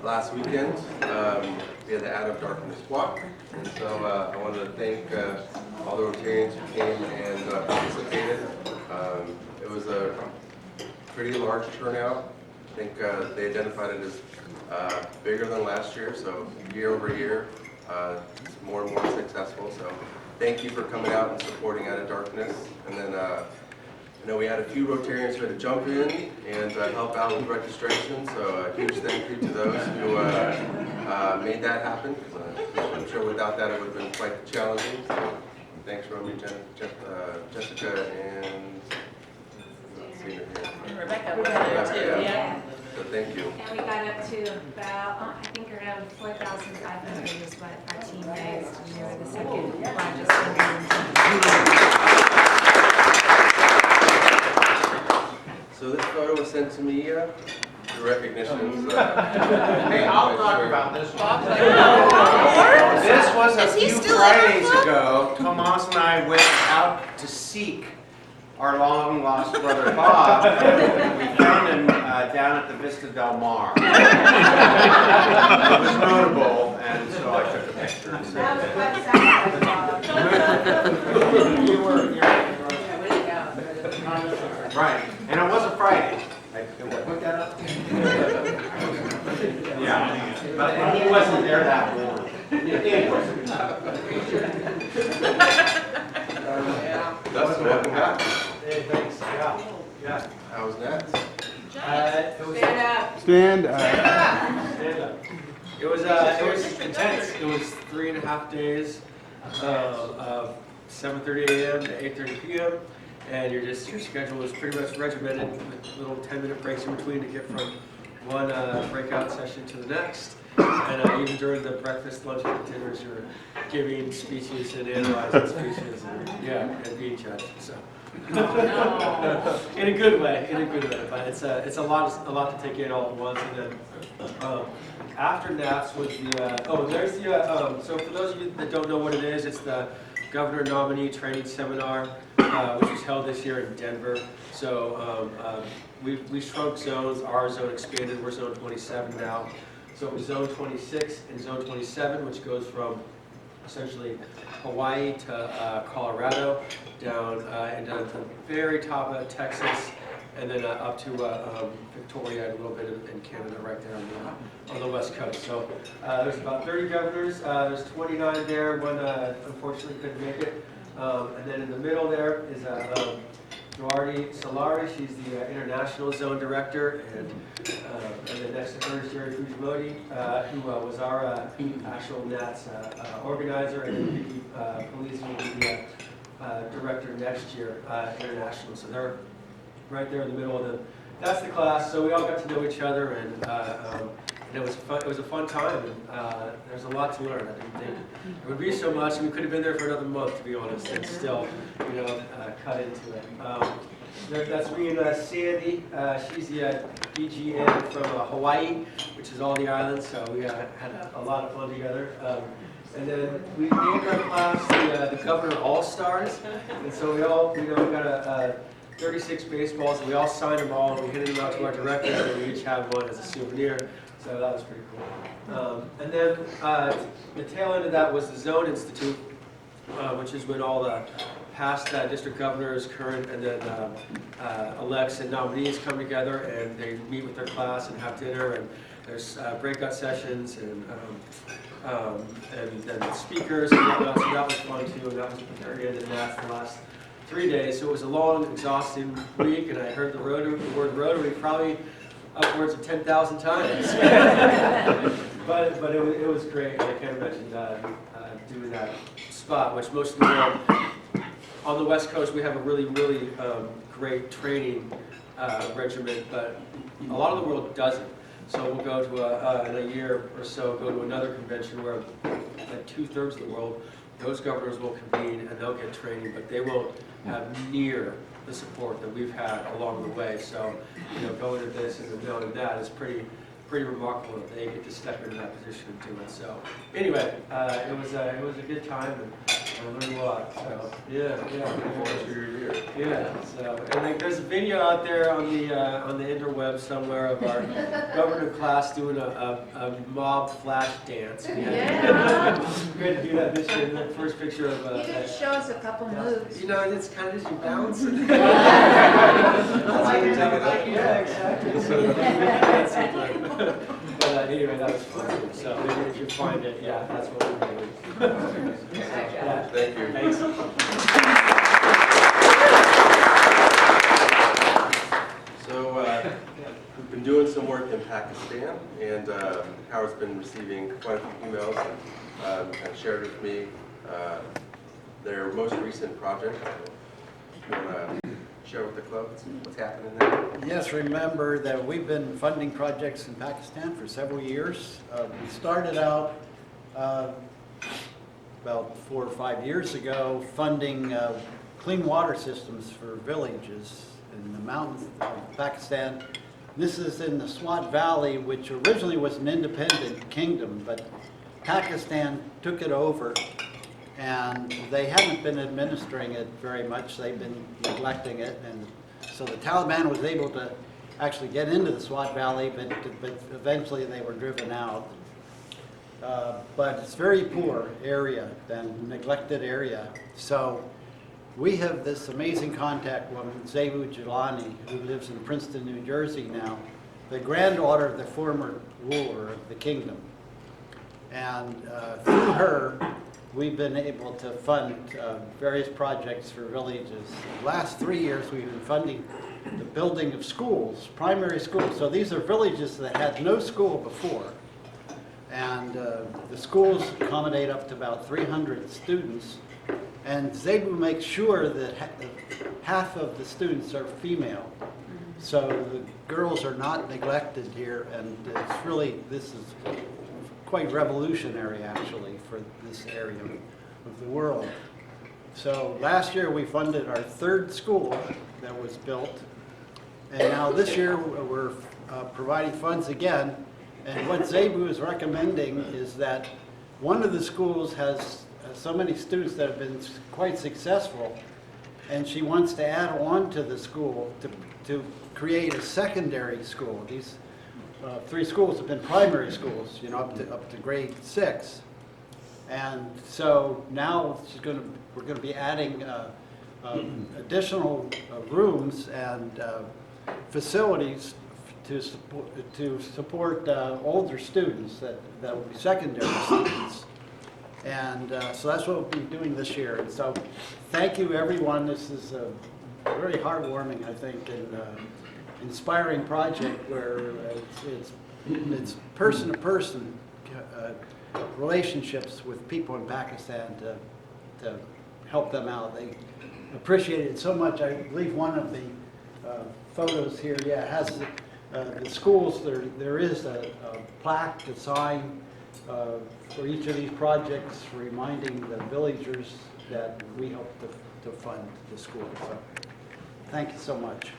last weekend. We had the Out of Darkness Swat, and so I wanted to thank all the Rotarians who came and participated. It was a pretty large turnout. I think they identified it as bigger than last year, so year over year, it's more and more successful. So thank you for coming out and supporting Out of Darkness. And then I know we had a few Rotarians who had to jump in and help out with registration, so a huge thank you to those who made that happen, because I'm sure without that it would have been quite challenging. So thanks, Romy, Jessica, and Rebecca was there too, yeah. So thank you. And we got up to about, I think around 4,500 is what our team raised, and we were the second largest fundraising. So this photo was sent to me, the recognitions. Hey, I'll talk about this one. This was a Is he few still Fridays alive? ago. Tomas and I went out to seek our long lost brother Bob. And we found him down at the Vista Del Mar. It was notable, and so I took a picture. And That was quite sad. right, and it was a Friday. Did I put that up? Yeah, but he wasn't there that morning. Dustin, welcome back. Hey, thanks. Yeah. How was that? It was Stand up. stand up. It was intense. It was 3.5 days of 7:30 a.m. to 8:30 p.m. And your schedule was pretty much regimented with little 10-minute breaks in between to get from one breakout session to the next. And even during the breakfast, lunch, and dinners, you were giving speeches and analyzing speeches and being judged. So. In a good way, but it's a lot to take in all at once. And then after NAPS was so for those of you that don't know what it is, it's the Governor Nominee Training Seminar, which was held this year in Denver. So we shrunk zones. Our zone expanded. We're zone 27 now. So it was zone 26 and zone 27, which goes from essentially Hawaii to Colorado, down into the very top of Texas, and then up to Victoria and a little bit in Canada right there on the west coast. So there's about 30 governors. There's 29 there. One unfortunately couldn't make it. And then in the middle there is Duarte Solari. She's the international zone director, and then next to her is Jerry Fujimori, who was our actual NATS organizer, and then Vicky Police will be the director next year, international. So they're right there in the middle of them. That's the class. So we all got to know each other, and it was fun. It was a fun time, and there's a lot to learn. I didn't think it would be so much. We could have been there for another month, to be honest, and still, cut into it. That's me and Sandy. She's the BGN from Hawaii, which is all the islands. So we had a lot of fun together. And then we named our class the Governor All Stars, and so we all, we got 36 baseballs, and we all signed them all, and we handed them out to our directors, and we each had one as a souvenir. So that was pretty cool. And then the tail end of that was the Zone Institute, which is when all the past district governors, current, and then elects and nominees come together, and they meet with their class and have dinner, and there's breakout sessions, and then speakers and whatnot. So that was fun too, and that was the very end, and that's the last 3 days. So it was a long, exhausting week, and I heard the word Rotary probably upwards of 10,000 times. but it was great, and I can't imagine doing that spot, which most of the world, on the West Coast, we have a really, really great training regimen, but a lot of the world doesn't. So we'll go to in a year or so, go to another convention where like 2/3 of the world, those governors will convene and they'll get training, but they won't have near the support that we've had along the way. So, going to this and knowing that is pretty remarkable that they get to step into that position and do it. So, anyway, it was a good time, and I learned a lot, so, yeah. Forward to your year. Yeah, so, and like, there's a video out there on the interweb somewhere of our governor class doing a mob flash dance. We had to do that this year, the first picture of You did show us a couple moves. you know, it's kind of as you bounce. That's how you take it up. Yeah, exactly. But anyway, that was fun. So maybe if you find it, yeah, that's what we're doing. Yeah. Thank you. Thanks. So we've been doing some work in Pakistan, and Howard's been receiving quite a few emails and shared with me their most recent project. You want to share with the club what's happening there? Yes, remember that we've been funding projects in Pakistan for several years. We started out about 4 or 5 years ago funding clean water systems for villages in the mountains of Pakistan. This is in the Swat Valley, which originally was an independent kingdom, but Pakistan took it over, and they haven't been administering it very much. They've been neglecting it, and so the Taliban was able to actually get into the Swat Valley, but eventually they were driven out. But it's a very poor area and neglected area. So we have this amazing contact woman, Zebu Jelani, who lives in Princeton, New Jersey now, the granddaughter of the former ruler of the kingdom. And through her, we've been able to fund various projects for villages. The last 3 years, we've been funding the building of schools, primary schools. So these are villages that had no school before. And the schools accommodate up to about 300 students. And Zebu makes sure that half of the students are female. So the girls are not neglected here, and it's really, this is quite revolutionary actually for this area of the world. So last year we funded our 3rd school that was built, and now this year we're providing funds again. And what Zebu is recommending is that one of the schools has so many students that have been quite successful, and she wants to add on to the school to create a secondary school. These 3 schools have been primary schools, you know, up to grade 6. And so now we're going to be adding additional rooms and facilities to support older students that will be secondary students. And so that's what we'll be doing this year. And so thank you, everyone. This is a very heartwarming, I think, and inspiring project where it's person-to-person relationships with people in Pakistan to help them out. They appreciate it so much. I believe one of the photos here, has the schools. There is a plaque, a sign for each of these projects, reminding the villagers that we help to fund the school. So, thank you so much.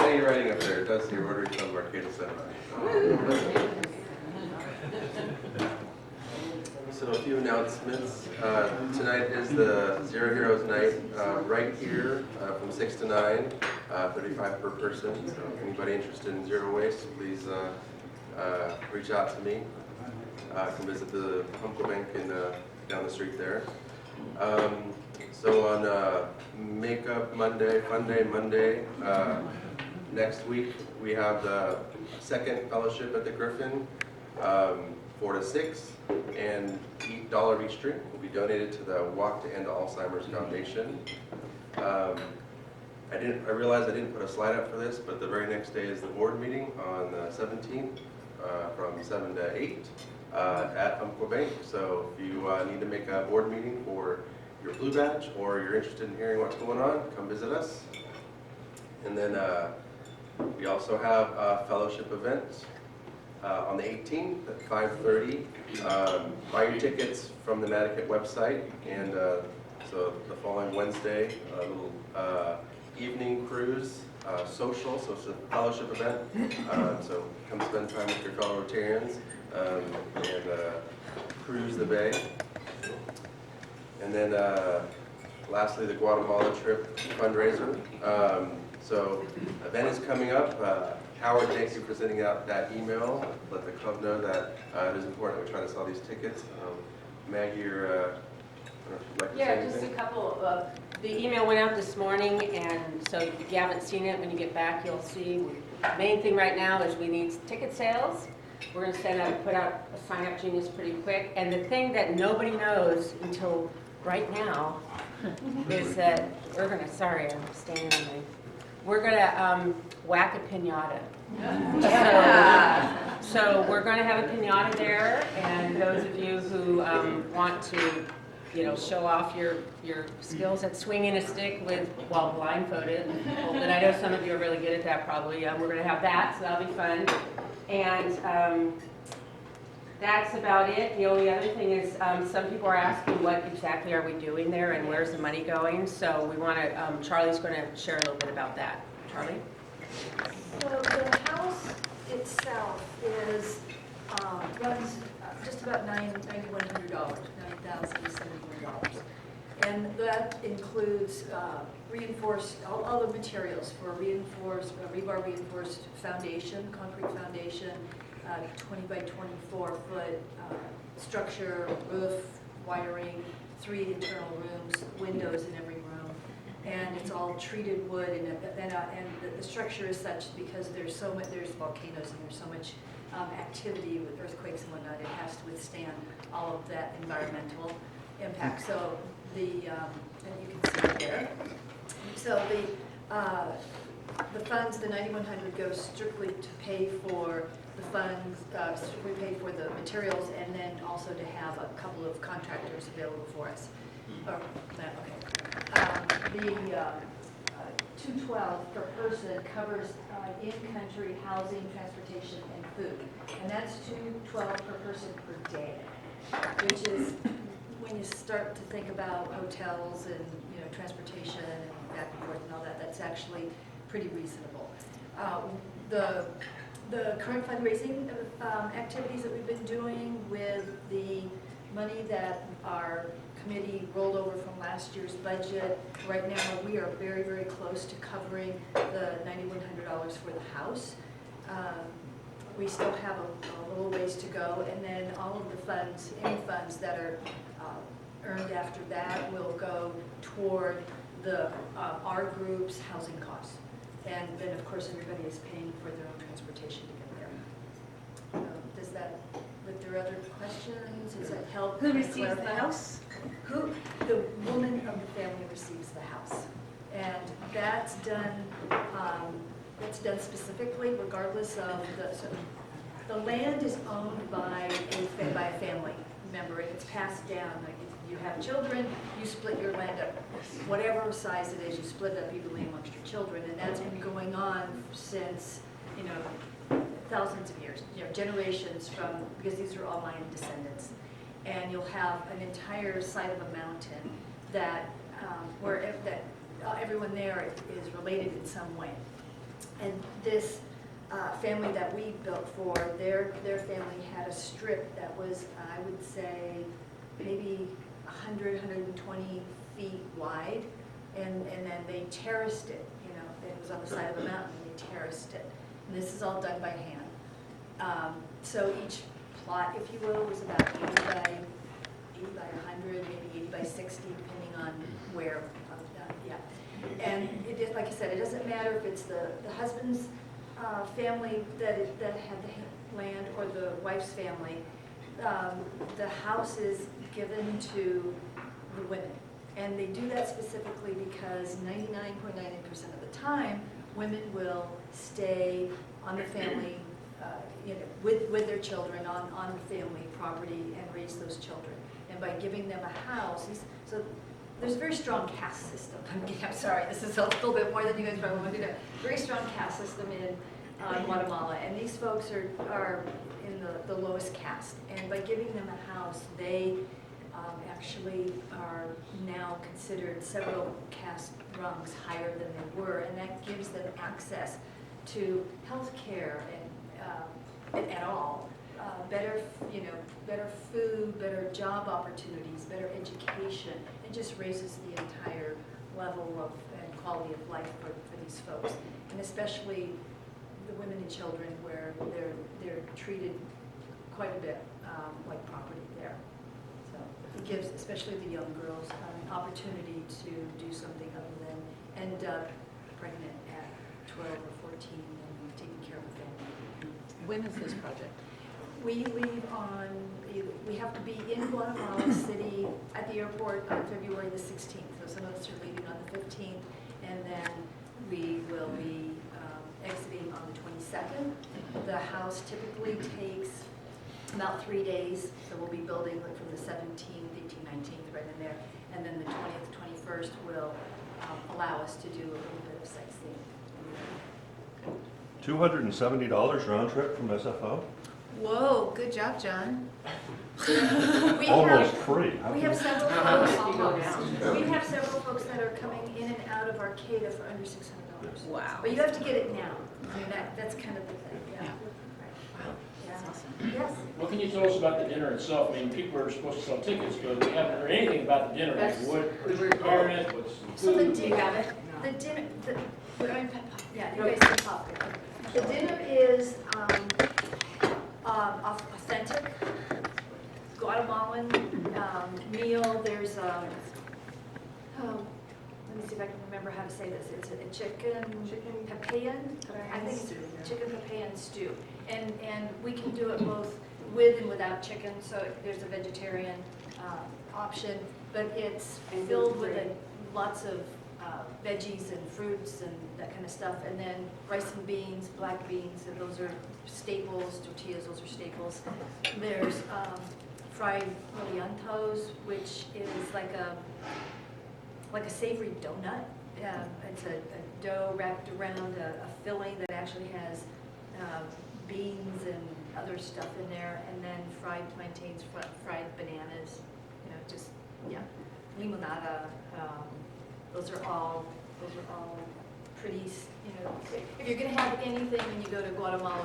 Any writing up there, it does say Rotary Club Arcade Center. So a few announcements. Tonight is the Zero Heroes Night right here from 6 to 9, 35 per person. So if anybody interested in zero waste, please reach out to me. Come visit the Humco Bank down the street there. So on Makeup Monday, Fun Day Monday, next week we have the 2nd fellowship at the Griffin, 4 to 6, and $1 each drink will be donated to the Walk to End Alzheimer's Foundation. I realized I didn't put a slide up for this, but the very next day is the board meeting on the 17th from 7 to 8 at Umpqua Bank. So if you need to make a board meeting for your blue badge or you're interested in hearing what's going on, come visit us. And then we also have a fellowship event on the 18th at 5:30. Buy your tickets from the Madicket website, and so the following Wednesday, a little evening cruise social, so it's a fellowship event. So come spend time with your fellow Rotarians and cruise the bay. And then lastly, the Guatemala trip fundraiser. So event is coming up. Howard, thank you for sending out that email. Let the club know that it is important that we try to sell these tickets. Maggie, or I don't know if you'd like to say Yeah, anything? just a couple of, the email went out this morning, and so if you haven't seen it, when you get back, you'll see. The main thing right now is we need ticket sales. We're gonna put out a sign up genius pretty quick. And the thing that nobody knows until right now is that we're gonna, sorry, I'm standing on my, we're gonna whack a piñata. So we're going to have a piñata there, and those of you who want to, show off your skills at swinging a stick while blindfolded, and I know some of you are really good at that probably. We're going to have that, so that'll be fun. And that's about it. The only other thing is some people are asking what exactly are we doing there and where's the money going. So we want to, Charlie's going to share a little bit about that. Charlie? So the house itself is, runs just about $9,100, $9,071. And that includes reinforced, all the materials for reinforced, rebar reinforced foundation, concrete foundation, 20 by 24 foot structure, roof, wiring, 3 internal rooms, windows in every room. And it's all treated wood, and the structure is such because there's volcanoes and there's so much activity with earthquakes and whatnot. It has to withstand all of that environmental impact. So and you can see it there. So the funds, the $9,100 goes strictly to pay for the funds, strictly pay for the materials, and then also to have a couple of contractors available for us. The $212 per person covers in-country housing, transportation, and food. And that's $212 per person per day, which is, when you start to think about hotels and transportation and back and forth and all that, that's actually pretty reasonable. The current fundraising activities that we've been doing with the money that our committee rolled over from last year's budget. Right now, we are very, very close to covering the $9,100 for the house. We still have a little ways to go, and then all of the funds, any funds that are earned after that will go toward our group's housing costs. And then, of course, everybody is paying for their own transportation to get there. Does that, with their other questions, does that help? Who receives the clarify? house? The woman of the family receives the house. And that's done specifically regardless of the land is owned by a family member. If it's passed down, like if you have children, you split your land up. Whatever size it is, you split it up evenly amongst your children. And that's been going on since, thousands of years, generations because these are all Mayan descendants. And you'll have an entire side of a mountain that everyone there is related in some way. And this family that we built for, their family had a strip that was, I would say, maybe 100, 120 feet wide, and then they terraced it. It was on the side of a mountain, and they terraced it. And this is all done by hand. So each plot, if you will, was about 80 by 100, maybe 80 by 60, depending on where. And it, like I said, it doesn't matter if it's the husband's family that had the land or the wife's family. The house is given to the women. And they do that specifically because 99.99% of the time, women will stay on the family, with their children on the family property and raise those children. And by giving them a house, so there's a very strong caste system. I'm sorry, this is a little bit more than you guys probably want to know. Very strong caste system in Guatemala, and these folks are in the lowest caste. And by giving them a house, they actually are now considered several caste rungs higher than they were, and that gives them access to health care and at all. Better, better food, better job opportunities, better education. It just raises the entire level of and quality of life for these folks, and especially the women and children, where they're treated quite a bit like property there. So it gives, especially the young girls, an opportunity to do something other than end up pregnant at 12 or 14 and taking care of a family. When is this project? We leave on, we have to be in Guatemala City at the airport on February the 16th. So some of us are leaving on the 15th, and then we will be exiting on the 22nd. The house typically takes about 3 days, so we'll be building from the 17th, 18th, 19th, right in there. And then the 20th, 21st will allow us to do a little bit of sightseeing. $270 round trip from SFO? Whoa, good job, John. Almost free. How We can have you- several folks, we have several folks that are coming in and out of Arcata for under $600. Wow. But you have to get it now. I mean, that's kind of the thing, yeah. Yeah. Yes. What can you tell us about the dinner itself? I mean, people are supposed to sell tickets, but we haven't heard anything about the dinner. Like who's preparing it, what's the So the food? dinner, yeah, you guys can pop it. The dinner is authentic Guatemalan meal. There's let me see if I can remember how to say this. It's a chicken papayan. I think it's chicken papayan stew. And we can do it both with and without chicken, so there's a vegetarian option, but it's filled with lots of veggies and fruits and that kind of stuff, and then rice and beans, black beans, and those are staples. Tortillas, those are staples. There's fried rolliantos, which is like a savory donut. It's a dough wrapped around a filling that actually has beans and other stuff in there, and then fried plantains, fried bananas, just, yeah, limonada. Those are all pretty, if you're gonna have anything when you go to Guatemala,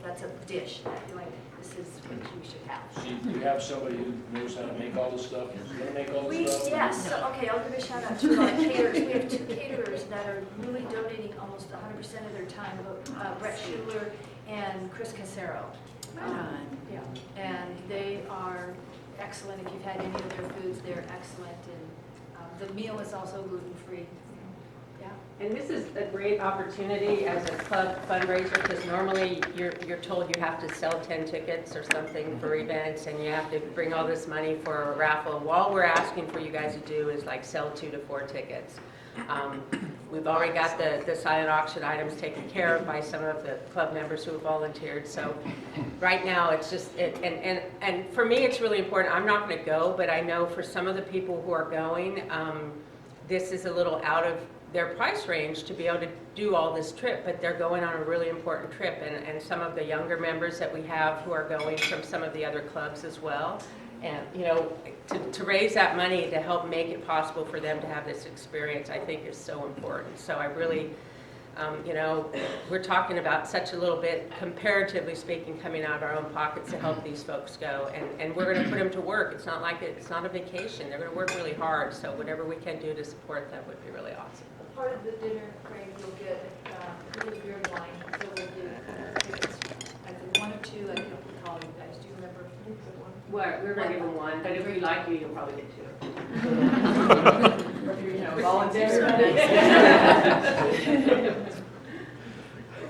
that's a dish that you're like, this is what you should have. So you have somebody who knows how to make all this stuff, who's gonna make all this stuff? Yes, so, okay, I'll give a shout out to our caterers. We have 2 caterers that are really donating almost 100% of their time, Brett Schuler and Chris Casero. Yeah, and they are excellent. If you've had any of their foods, they're excellent, and the meal is also gluten-free. Yeah. And this is a great opportunity as a club fundraiser, because normally you're told you have to sell 10 tickets or something for events, and you have to bring all this money for a raffle. And all we're asking for you guys to do is like sell 2 to 4 tickets. We've already got the silent auction items taken care of by some of the club members who have volunteered. So right now it's just, and for me it's really important. I'm not going to go, but I know for some of the people who are going, this is a little out of their price range to be able to do all this trip, but they're going on a really important trip, and some of the younger members that we have who are going from some of the other clubs as well. And, to raise that money to help make it possible for them to have this experience, I think is so important. So I really, we're talking about such a little bit, comparatively speaking, coming out of our own pockets to help these folks go. And we're going to put them to work. It's not like it's not a vacation. They're going to work really hard. So whatever we can do to support them would be really awesome. Part of the dinner, Craig, you'll get really beer and wine, so we'll do tickets. Either 1 or 2, I don't recall you guys. Do you remember? We're going to give them 1, but if we like you, you'll probably get 2. Or if you're, volunteer.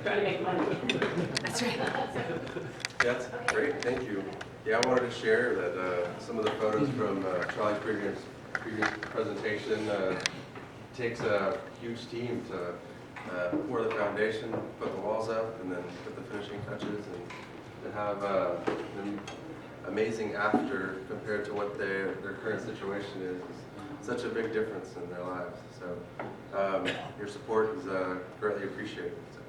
Try to make money. That's right. Yeah, that's great, thank you. Yeah, I wanted to share that some of the photos from Charlie's previous presentation takes a huge team to pour the foundation, put the walls up, and then put the finishing touches, and have an amazing after compared to what their current situation is. It's such a big difference in their lives. So your support is greatly appreciated. So.